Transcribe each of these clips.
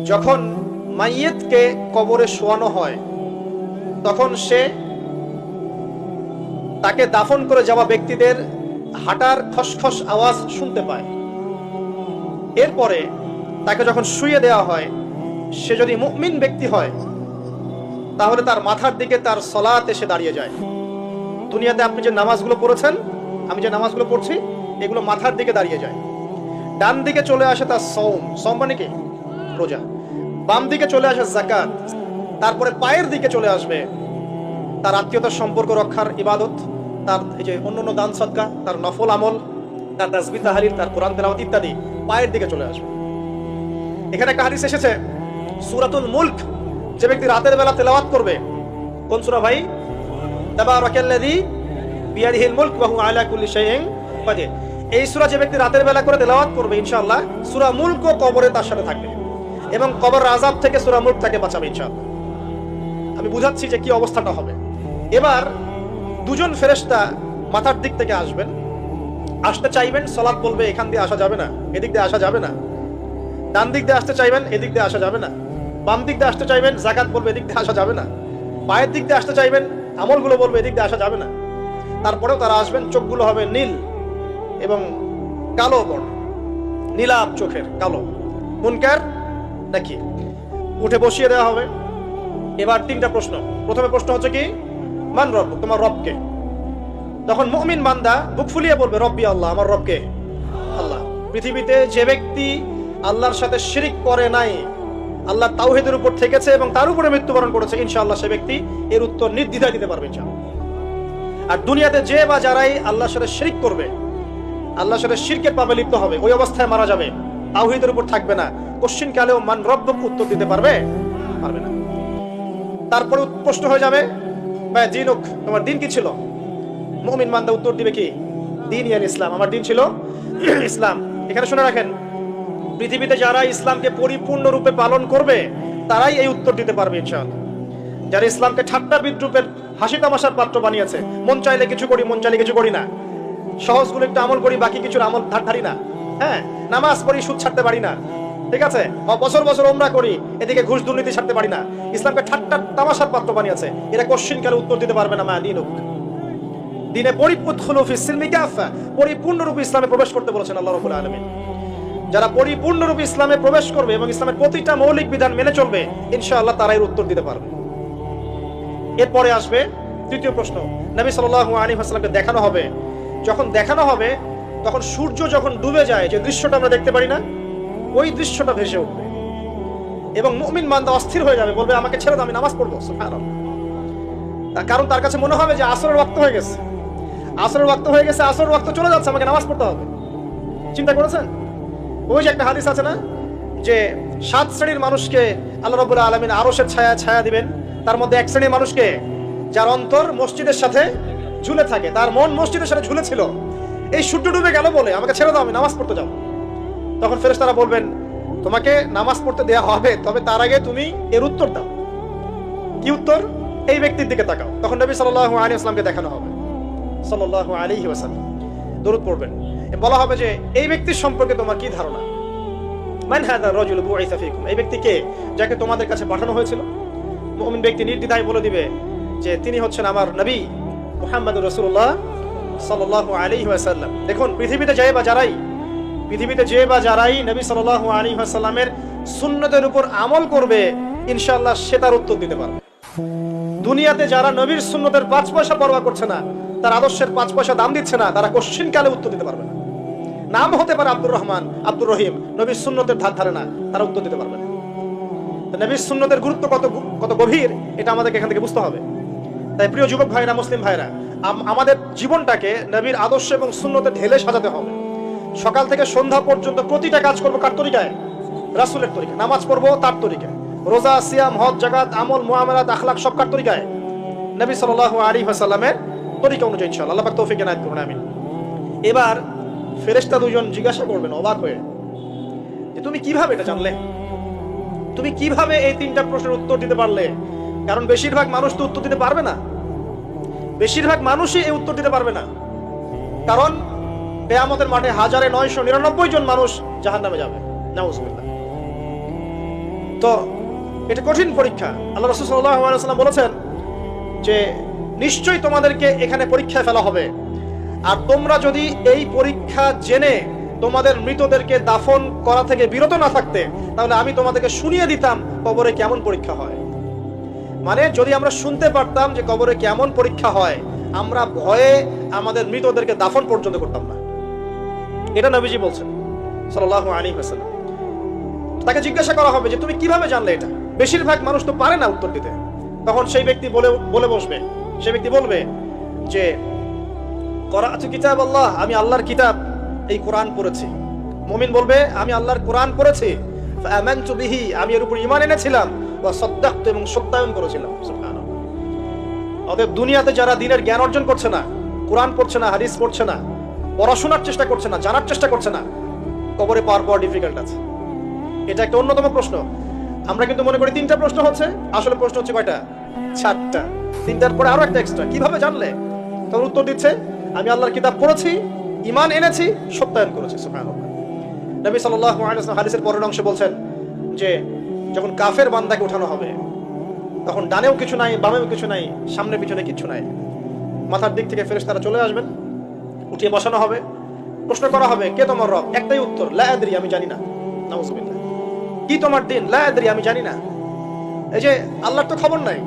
যখন মাইয়েতকে কবরে শোয়ানো হয় তখন সে তাকে দাফন করে যাওয়া ব্যক্তিদের হাঁটার খসখস আওয়াজ শুনতে পায়। এরপরে তাকে যখন শুইয়ে দেওয়া হয়, সে যদি মুমিন ব্যক্তি হয় তাহলে তার মাথার দিকে তার সলাত এসে দাঁড়িয়ে যায়। দুনিয়াতে আপনি যে নামাজগুলো পড়েছেন, আমি যে নামাজগুলো পড়ছি, এগুলো মাথার দিকে দাঁড়িয়ে যায়। ডান দিকে চলে আসে তার সওম মানে কি? রোজা। বাম দিকে চলে আসে যাকাত। তারপরে পায়ের দিকে চলে আসবে তার আত্মীয়তার সম্পর্ক রক্ষার ইবাদত, তার এই যে অন্যান্য দান সদকা, তার নফল আমল, তার তাসবিহ তাহলিল, তার কোরআন তেলাওয়াত ইত্যাদি পায়ের দিকে চলে আসবে। এখানে একটা হাদিস এসেছে, সূরাতুল মুলক যে ব্যক্তি রাতের বেলা তেলাওয়াত করবে, কোন সূরা ভাই? তাবারাকাল্লাযী বিয়াদিহিল মুলক ওয়া হুয়া আলা কুল্লি শাইইন কাদির। এই সূরা যে ব্যক্তি রাতের বেলা করে তেলাওয়াত করবে, ইনশাআল্লাহ সূরা মুলক কবরে তার সাথে থাকবে এবং কবর আযাব থেকে সূরা মুলক তাকে বাঁচাবে ইনশাআল্লাহ। আমি বুঝাচ্ছি যে কি অবস্থাটা হবে। এবার দুজন ফেরেশতা মাথার দিক থেকে আসবেন, আসতে চাইবেন, সালাত বলবে এখান দিয়ে আসা যাবে না, এদিক দিয়ে আসা যাবে না। ডান দিক দিয়ে আসতে চাইবেন, এদিক দিয়ে আসা যাবে না। বাম দিক দিয়ে আসতে চাইবেন, যাকাত বলবে এদিক দিয়ে আসা যাবে না। পায়ের দিক দিয়ে আসতে চাইবেন, আমলগুলো বলবে এদিক দিয়ে আসা যাবে না। তারপরেও তারা আসবেন, চোখগুলো হবে নীল এবং কালো বর্ণ, নীলাভ চোখের, কালো। মুনকার নাকি? উঠে বসিয়ে দেওয়া হবে। এবার তিনটা প্রশ্ন। প্রথমে প্রশ্ন হচ্ছে কি? মান রব, তোমার রবকে? তখন মুমিন বান্দা বুক ফুলিয়ে বলবে রব্বি আল্লাহ, আমার রবকে আল্লাহ। পৃথিবীতে যে ব্যক্তি আল্লাহর সাথে শিরিক করে নাই, আল্লাহর তাওহীদের উপর থেকেছে এবং তার উপরে মৃত্যুবরণ করেছে, ইনশাআল্লাহ সে ব্যক্তি এর উত্তর নির্দ্বিধায় দিতে পারবে ইনশাআল্লাহ। আর দুনিয়াতে যে বা যারাই আল্লাহর সাথে শিরিক করবে, আল্লাহর সাথে শিরকের পাপে লিপ্ত হবে, ওই অবস্থায় মারা যাবে, তাওহীদের উপর থাকবে না, কোশ্চিন কালেও মান রব্বক উত্তর দিতে পারবে না। তারপরে প্রশ্ন হয়ে যাবে বা দিনুক, তোমার দিন কি ছিল? মুমিন বান্দা উত্তর দিবে কি? দিন ইয়াল ইসলাম, আমার দিন ছিল ইসলাম। এখানে শুনে রাখেন, পৃথিবীতে যারা ইসলামকে পরিপূর্ণ রূপে পালন করবে তারাই এই উত্তর দিতে পারবে ইনশাআল্লাহ। যারা ইসলামকে ঠাট্টা বিদ্রুপের হাসি তামাশার পাত্র বানিয়েছে, মন চাইলে কিছু করি, মন চাইলে কিছু করি না, সহজগুলো একটু আমল করি, বাকি কিছুর আমল ধারি না, হ্যাঁ, নামাজ পড়ি, সুদ ছাড়তে পারি না, ঠিক আছে, বছর বছর ওমরা করি, এদিকে ঘুষ দুর্নীতি ছাড়তে পারি না, ইসলামকে ঠাট্টা তামাশার পাত্র বানিয়েছে, এরা কোশ্চিন কালে উত্তর দিতে পারবে না মা দিনুক। দিনে পরিপূর্ণরূপে ইসলামে প্রবেশ করতে বলেছেন আল্লাহ রাব্বুল আলামিন। যারা পরিপূর্ণরূপে ইসলামে প্রবেশ করবে এবং ইসলামের প্রতিটা মৌলিক বিধান মেনে চলবে, ইনশাআল্লাহ তারাই উত্তর দিতে পারবে। এরপরে আসবে তৃতীয় প্রশ্ন। নবী সাল্লাল্লাহু আলাইহি ওয়াসাল্লামকে দেখানো হবে। যখন দেখানো হবে তখন সূর্য যখন ডুবে যায়, যে দৃশ্যটা আমরা দেখতে পারি না, ওই দৃশ্যটা ভেসে উঠবে এবং মুমিন বান্দা অস্থির হয়ে যাবে, বলবে আমাকে ছেড়ে দাও, আমি নামাজ পড়বো। সুবহানাল্লাহ। কারণ তার কাছে মনে হবে যে আসরের ওয়াক্ত হয়ে গেছে, আসরের ওয়াক্ত হয়ে গেছে, আসরের ওয়াক্ত চলে যাচ্ছে, আমাকে নামাজ পড়তে হবে। চিন্তা করেছেন? ওই যে একটা হাদিস আছে না, যে 7 শ্রেণীর মানুষকে আল্লাহ রাব্বুল আলামিন আরশের ছায়া দিবেন। তার মধ্যে এক শ্রেণীর মানুষকে, যার অন্তর মসজিদের সাথে ঝুলে থাকে, তার মন মসজিদের সাথে ঝুলে ছিল, এই সূর্য ডুবে গেল বলে আমাকে ছেড়ে দাও, আমি নামাজ পড়তে যাব। তখন ফেরেশতারা বলবেন তোমাকে নামাজ পড়তে দেয়া হবে, তবে তার আগে তুমি এর উত্তর দাও। কি উত্তর? এই ব্যক্তির দিকে তাকাও। তখন নবী সাল্লাল্লাহু আলাইহি ওয়াসাল্লামকে দেখানো হবে, সাল্লাল্লাহু আলাইহি ওয়াসাল্লাম দরুদ পড়বেন। বলা হবে যে এই ব্যক্তির সম্পর্কে তোমার কি ধারণা? মান হাযা রাজুল বুইসা ফীকুম, এই ব্যক্তি কে, যাকে তোমাদের কাছে পাঠানো হয়েছিল? মুমিন ব্যক্তি নির্দ্বিধায় বলে দিবে যে তিনি হচ্ছেন আমার নবী মুহাম্মদুর রাসূলুল্লাহ সাল্লাল্লাহু আলাইহি ওয়াসাল্লাম। দেখুন, পৃথিবীতে যে বা যারাই নবী সাল্লাল্লাহু আলাইহি ওয়াসাল্লামের সুন্নতের উপর আমল করবে, ইনশাআল্লাহ সে তার উত্তর দিতে পারবে। দুনিয়াতে যারা নবীর সুন্নতের 5 পয়সা পরোয়া করছে না, তার আদর্শের 5 পয়সা দাম দিচ্ছে না, তারা কোশ্চিন কালে উত্তর দিতে পারবে না। নাম হতে পারে আব্দুর রহমান, আব্দুর রহিম, নবীর সুন্নতের ধার ধারে না, তারা উত্তর দিতে পারবে না। নবীর সুন্নতের গুরুত্ব কত গভীর, এটা আমাদেরকে এখান থেকে বুঝতে হবে। তাই প্রিয় যুবক ভাইরা, মুসলিম ভাইরা, আমাদের জীবনটাকে নবীর আদর্শ এবং সুন্নতে ঢেলে সাজাতে হবে। সকাল থেকে সন্ধ্যা পর্যন্ত প্রতিটা কাজ করবো কার তরিকায়? রাসূলের তরিকায়। নামাজ পড়বো তার তরিকায়, রোজা, সিয়াম, হজ, যাকাত, আমল, মুআমালাত, আখলাক সব কার তরিকায়? নবী সাল্লাল্লাহু আলাইহি ওয়াসাল্লামের তরিকা অনুযায়ী ইনশাআল্লাহ। আল্লাহ পাক তৌফিক এনায়েত করুন, আমিন। এবার ফেরেশতা দুজন জিজ্ঞাসা করবেন অবাক হয়ে যে তুমি কিভাবে এটা জানলে, তুমি কিভাবে এই 3টা প্রশ্নের উত্তর দিতে পারলে? কারণ বেশিরভাগ মানুষ তো উত্তর দিতে পারবে না, বেশিরভাগ মানুষই এই উত্তর দিতে পারবে না। কারণ কিয়ামতের মাঠে 1999 জন মানুষ জাহান্নামে যাবে, নাউজুবিল্লাহ। তো এটা কঠিন পরীক্ষা। আল্লাহ রাসূল সাল্লাল্লাহু আলাইহি ওয়াসাল্লাম বলেছেন যে নিশ্চয়ই তোমাদেরকে এখানে পরীক্ষায় ফেলা হবে, আর তোমরা যদি এই পরীক্ষা জেনে তোমাদের মৃতদেরকে দাফন করা থেকে বিরত না থাকতে, তাহলে আমি তোমাদেরকে শুনিয়ে দিতাম কবরে কেমন পরীক্ষা হয়। মানে যদি আমরা শুনতে পারতাম যে কবরে কেমন পরীক্ষা হয়, আমরা ভয়ে আমাদের মৃতদেরকে দাফন পর্যন্ত করতাম না। এটা নবীজি বলছেন সাল্লাল্লাহু আলাইহি ওয়াসাল্লাম। তাকে জিজ্ঞাসা করা হবে যে তুমি কিভাবে জানলে এটা? বেশিরভাগ মানুষ তো পারে না উত্তর দিতে। তখন সেই ব্যক্তি বলে বসবে, সেই ব্যক্তি বলবে যে করাআতু কিতাব আল্লাহ, আমি আল্লাহর কিতাব এই কোরআন পড়েছি। মুমিন বলবে আমি আল্লাহর কোরআন পড়েছি, ফাআমানতু বিহি, আমি এর উপর ঈমান এনেছিলাম, ওয়া সাদ্দাকতু, এবং সত্যায়ন করেছিলাম। সুবহানাল্লাহ। অতএব দুনিয়াতে যারা দ্বীনের জ্ঞান অর্জন করছে না, কোরআন পড়ছে না, হাদিস পড়ছে না, পড়াশোনার চেষ্টা করছে না, জানার চেষ্টা করছে না, কবরে পাওয়ার ডিফিকাল্ট আছে। এটা একটা অন্যতম প্রশ্ন। আমরা কিন্তু মনে করি 3টা প্রশ্ন হচ্ছে, আসলে প্রশ্ন হচ্ছে কয়টা? 4টা। 3টার পরে আরো একটা এক্সট্রা। কিভাবে জানলে? তখন উত্তর দিচ্ছে আমি আল্লাহর কিতাব পড়েছি, ঈমান এনেছি, সত্যায়ন করেছি। সুবহানাল্লাহ। নবী সাল্লাল্লাহু আলাইহি ওয়াসাল্লাম হাদিসের পরের অংশে বলছেন যে যখন কাফের বান্দাকে উঠানো হবে, তখন ডানেও কিছু নাই, বামেও কিছু নাই, সামনে পিছনে কিছু নাই। মাথার দিক থেকে ফেরেশতারা চলে আসবেন, উঠিয়ে বসানো হবে, প্রশ্ন করা হবে কে তোমার রব? একটাই উত্তর, লা আদরি, আমি জানি না। নাউযুবিল্লাহ। কি তোমার দিন? লা আদরি, আমি জানি না। এই যে আল্লাহর তো খবর নাই,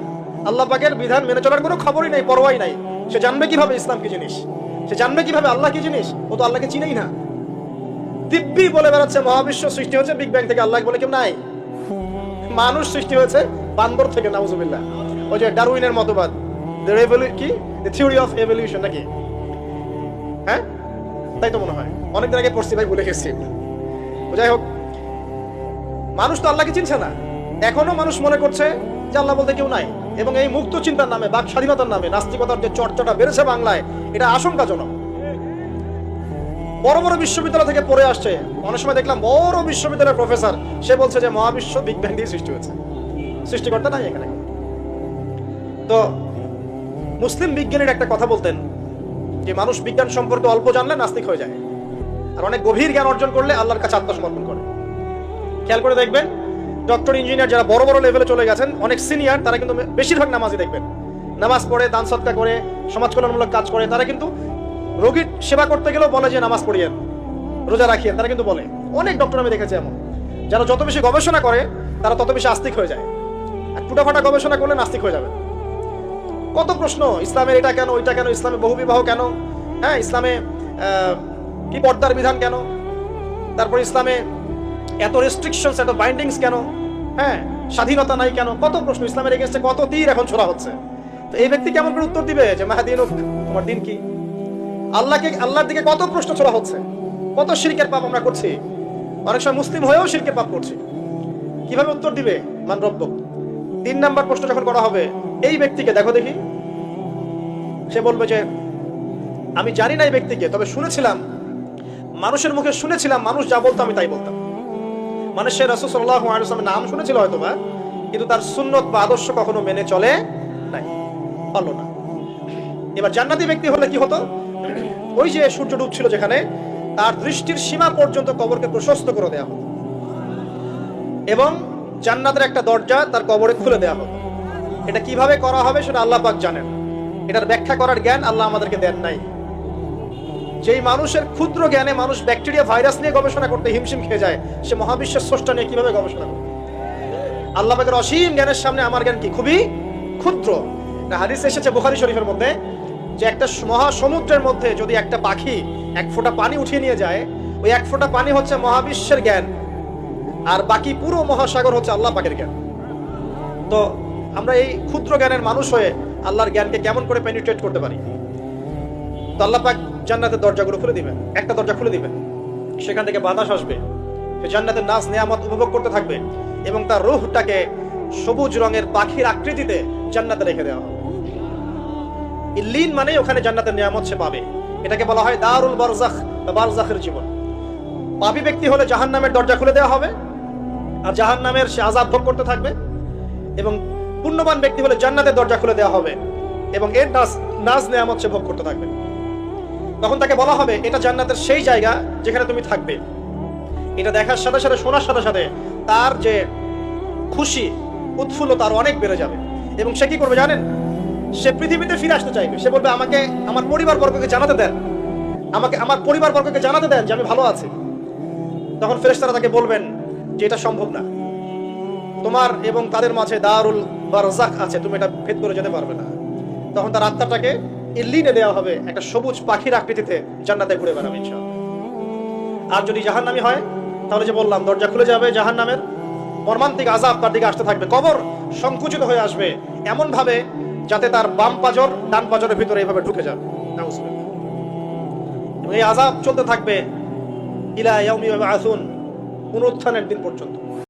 আল্লাহ পাকের বিধান মেনে চলার কোনো খবরই নাই, পরোয়াই নাই। সে জানবে কিভাবে ইসলাম কি জিনিস? সে জানবে কিভাবে আল্লাহ কি জিনিস? ও তো আল্লাহকে চিনেই না। দিব্যি বলে বেড়াচ্ছে মহাবিশ্ব সৃষ্টি হয়েছে বিগ ব্যাং থেকে, আল্লাহ বলে কেউ নাই। মানুষ সৃষ্টি হয়েছে বান্দর থেকে, নাউযুবিল্লাহ। ওই যে ডারউইনের মতবাদ, দ্য থিওরি অফ এভলিউশন নাকি? হ্যাঁ, তাই তো মনে হয়। অনেকদিন আগে পড়ছি ভাই, ভুলে গেছি। যাই হোক, মানুষ তো আল্লাহকে চিনছে না। এখনো মানুষ মনে করছে যে আল্লাহ বলতে কেউ নাই, এবং এই মুক্ত চিন্তার নামে, বাক স্বাধীনতার নামে নাস্তিকতার যে চর্চাটা বেড়েছে বাংলায়, এটা আশঙ্কাজনক। বড় বড় বিশ্ববিদ্যালয় থেকে পড়ে আসছে, অনেক সময় দেখলাম বড় বিশ্ববিদ্যালয়ের প্রফেসর, সে বলছে যে মহাবিশ্ব বিগ ব্যাং দিয়ে সৃষ্টি হয়েছে, সৃষ্টিকর্তা নাই এখানে। তো মুসলিম বিজ্ঞানীর একটা কথা বলতেন যে মানুষ বিজ্ঞান সম্পর্কে অল্প জানলে নাস্তিক হয়ে যায়, আর অনেক গভীর জ্ঞান অর্জন করলে আল্লাহর কাছে আত্মসমর্পণ করে। খেয়াল করে দেখবেন, ডক্টর, ইঞ্জিনিয়ার যারা বড় বড় লেভেলে চলে গেছেন, অনেক সিনিয়র, তারা কিন্তু বেশিরভাগ নামাজি দেখবেন, নামাজ পড়ে, দান সদকা করে, সমাজ কল্যাণমূলক কাজ করে। তারা কিন্তু রোগীর সেবা করতে গেলেও বলে যে নামাজ পড়িয়েন, রোজা রাখিয়েন, তারা কিন্তু বলে। অনেক ডক্টর আমি দেখেছি এমন, যারা যত বেশি গবেষণা করে তারা তত বেশি আস্তিক হয়ে যায়, আর টুটাফাটা গবেষণা করলে নাস্তিক হয়ে যাবে। কত প্রশ্ন, ইসলামের এটা কেন, ওইটা কেন, ইসলামে বহুবিবাহ কেন, হ্যাঁ, ইসলামে কি পর্দার বিধান কেন, তারপর ইসলামে এত রেস্ট্রিকশনস, এত বাইন্ডিংস কেন, হ্যাঁ, স্বাধীনতা নাই কেন, কত প্রশ্ন। ইসলামের এগেইনস্টে কত তীর এখন ছোড়া হচ্ছে। তো এই ব্যক্তি কেমন করে উত্তর দিবে যে মাহাদিনুক, তোমার দিন কি? আল্লাহর দিকে কত প্রশ্ন ছোড়া হচ্ছে, কত শিরকের পাপ আমরা করছি, অনেক সময় মুসলিম হয়েও শিরকের পাপ করছি। কিভাবে উত্তর দিবে মান রব্বুক? 3 নাম্বার প্রশ্ন যখন করা হবে এই ব্যক্তিকে, দেখো দেখি, সে বলবে যে আমি জানি না এই ব্যক্তিকে, তবে শুনেছিলাম, মানুষের মুখে শুনেছিলাম, মানুষ যা বলতো আমি তাই বলতাম। মানে সে রাসূল সাল্লাল্লাহু আলাইহি ওয়াসাল্লামের নাম শুনেছিল হয়তোবা, কিন্তু তার সুন্নত বা আদর্শ কখনো মেনে চলে নাই, পারলো না। এবার জান্নাতি ব্যক্তি হলে কি হতো? ওই যে সূর্য ডুবছিল যেখানে, তার দৃষ্টির সীমা পর্যন্ত কবরকে প্রশস্ত করে দেওয়া হতো, এবং জান্নাতের একটা দরজা তার কবরে খুলে দেওয়া হতো। এটা কিভাবে করা হবে সেটা আল্লাহ পাক জানেন, এটার ব্যাখ্যা করার জ্ঞান আল্লাহ আমাদেরকে দেন নাই। যেই মানুষের ক্ষুদ্র জ্ঞানে মানুষ ব্যাকটেরিয়া, ভাইরাস নিয়ে গবেষণা করতে হিমশিম খেয়ে যায়, সে মহাবিশ্বের স্রষ্টা নিয়ে কিভাবে গবেষণা করবে? আল্লাহ পাকের অসীম জ্ঞানের সামনে আমার জ্ঞান কি? খুবই ক্ষুদ্র। হাদিস এসেছে বুখারী শরীফের মধ্যে যে একটা মহাসমুদ্রের মধ্যে যদি একটা পাখি 1 ফোঁটা পানি উঠিয়ে নিয়ে যায়, ওই 1 ফোঁটা পানি হচ্ছে মহাবিশ্বের জ্ঞান, আর বাকি পুরো মহাসাগর হচ্ছে আল্লাহ পাকের জ্ঞান। তো আমরা এই ক্ষুদ্র জ্ঞানের মানুষ হয়ে আল্লাহর জ্ঞানকে কেমন করে পেনিট্রেট করতে পারি? তো আল্লাহ পাক জান্নাতের দরজাগুলো খুলে দিবেন, একটা দরজা খুলে দিবেন, সেখান থেকে বাতাস আসবে, সে জান্নাতের নাজ নিয়ামত উপভোগ করতে থাকবে, এবং তার রূহটাকে সবুজ রঙের পাখির আকৃতিতে জান্নাতে রেখে দেওয়া হবে। ইল্লিন মানে ওখানে জান্নাতের নিয়ামত সে পাবে। এটাকে বলা হয় দারুল বারজাখ বা বারজাখের জীবন। পাপী ব্যক্তি হলে জাহান্নামের দরজা খুলে দেওয়া হবে, আর জাহান্নামের সে আযাব ভোগ করতে থাকবে, এবং পুণ্যবান ব্যক্তি হলে জান্নাতের দরজা খুলে দেওয়া হবে, এবং এর নাজ নিয়ামত সে ভোগ করতে থাকবে। তখন তাকে বলা হবে এটা জান্নাতের সেই জায়গা যেখানে তুমি থাকবে। এটা দেখার সাথে সাথে, শোনার সাথে সাথে তার যে খুশি উৎফুল্লতা আরো অনেক বেড়ে যাবে। এবং সে কি করবে জানেন? সে পৃথিবীতে ফিরে আসতে চাইবে। সে বলবে, আমাকে আমার পরিবার বর্গকে জানাতে দেন, আমাকে আমার পরিবার বর্গকে জানাতে দেন যে আমি ভালো আছি। তখন ফেরেশতারা তাকে বলবেন যে এটা সম্ভব না, তোমার এবং তাদের মাঝে দারুল বারজাখ আছে, তুমি এটা ভেদ করে যেতে পারবে না। তখন তার আত্মাটাকে ইল্লিনে দেওয়া হবে, একটা সবুজ পাখির আকৃতিতে জান্নাতে ঘুরে বেড়াবে ইনশাআল্লাহ। আর যদি জাহান্নামী হয়, তাহলে যে বললাম দরজা খুলে যাবে জাহান্নামের, মর্মান্তিক আযাব তার দিকে আসতে থাকবে, কবর সংকুচিত হয়ে আসবে এমন ভাবে যাতে তার বাম পাজর ডান পাজরের ভিতরে এইভাবে ঢুকে যাবে। নাউযুবিল্লাহ। এবং এই আযাব চলতে থাকবে ইলা ইয়াউমি ইউবআসুন, পুনরুত্থানের দিন পর্যন্ত।